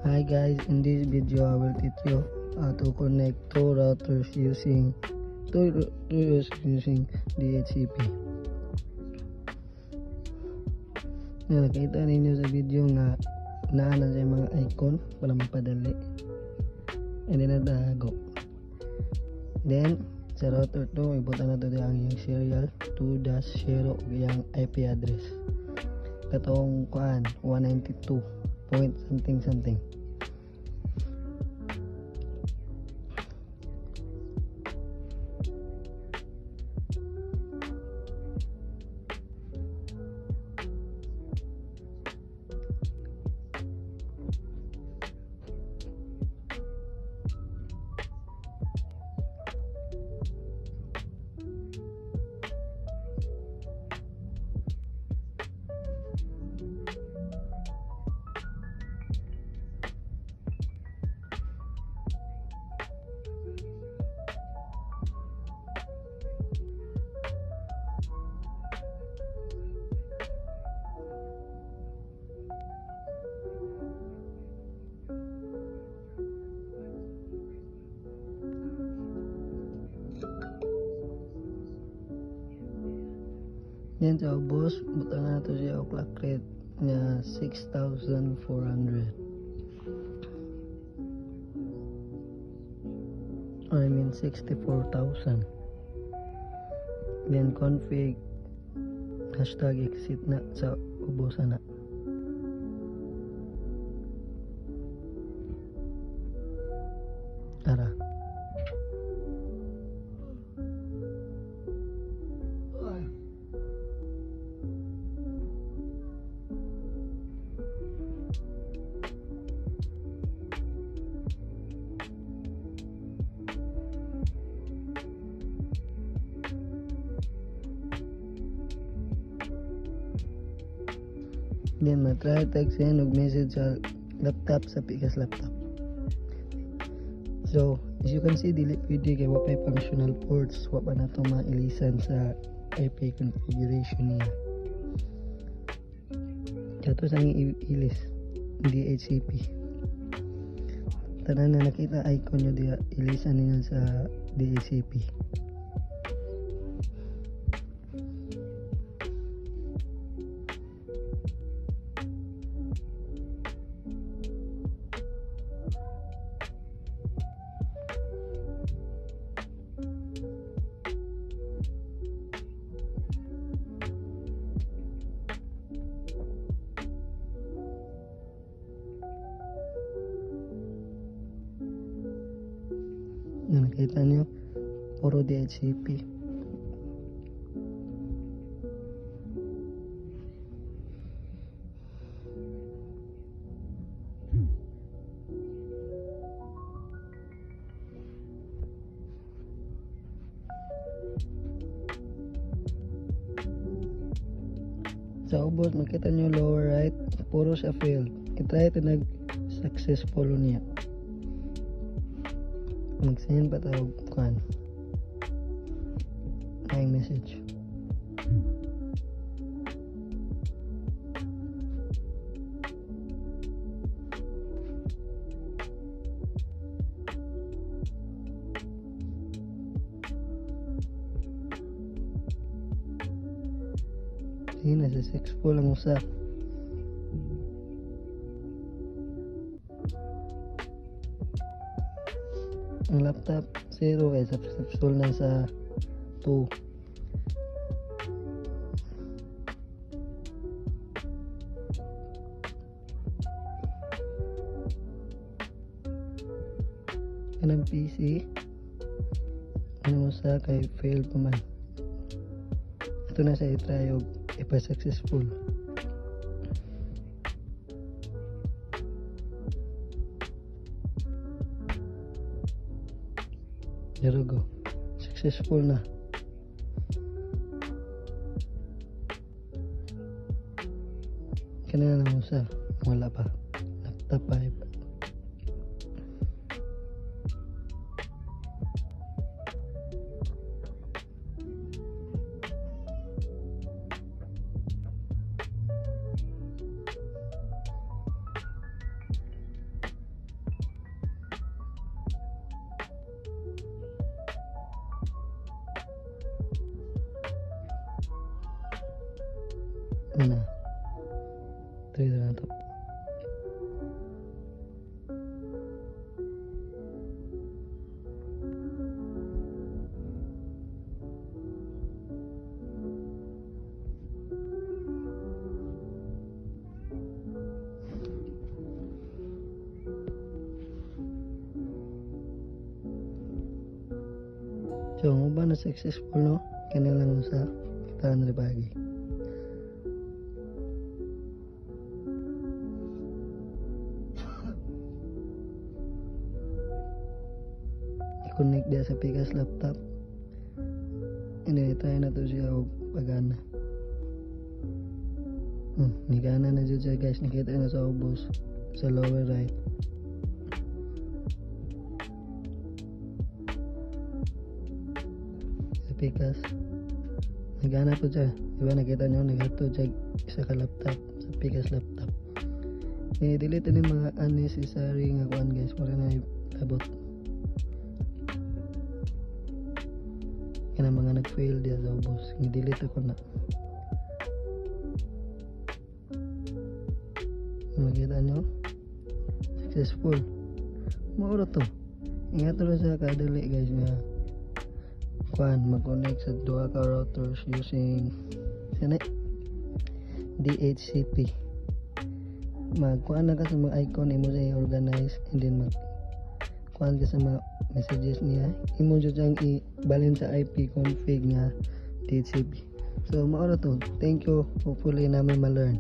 Hi guys, in this video I will teach you how to connect two routers using DHCP. Nakita ninyo sa video nga naana sa mga icon para mapadali. And then nadago. Then sa router 2 ibutan na to ang yung serial 2-0 yung IP address. Katong kuan 192 point something. Yan sa ubos, butang na to siya o clock rate na 6,400. Or I mean 64,000. Then config #exit na sa ubos na. Tara. Then matry tag send og message sa laptop sa pikas laptop. So as you can see, delete video kay wapay functional ports, wa pa na to mailisan sa IP configuration niya. Ito sa ilis DHCP. Tanan na nakita icon nyo diya, ilisan niya sa DHCP. Nakita nyo, puro DHCP. Sa ubos, makita nyo lower right, puro sa failed. I-try ito nag-successful niya. Mag-send pa tawag kan message. Sige, nasa 6 po lang usa. Ang laptop 0 kaya successful na sa 2. Kanang PC ano sa kay fail pa man. Ito na sa i-try og ipa-successful. There we go. Successful na. Kanina naman sa wala pa. Laptop 5. Mana? Trade na to. So, kung ba na successful, no? Kanya lang sa kitaan rin pagi. I-connect dia sa Pikas laptop. Try na to siya o pagana. Nigana na dyan siya guys. Nakita na sa ubos. Sa lower right. Pikas nagana po siya, diba nakita nyo nagato siya isa ka laptop sa Pikas laptop. I-delete din mga unnecessary nga kuan guys, para na itabot kaya mga nag-fail diya sa ubos, i-delete ako na. Makita nyo successful, mauro to. Ingat lang sa kadali guys nga mag-connect sa duha ka routers using DHCP. Magkuhan na ka sa mga icon, imo siya i-organize, and then magkuhan ka sa mga messages niya, imo siya i-balin sa IP config nga DHCP. So maura to, thank you, hopefully namin ma-learn.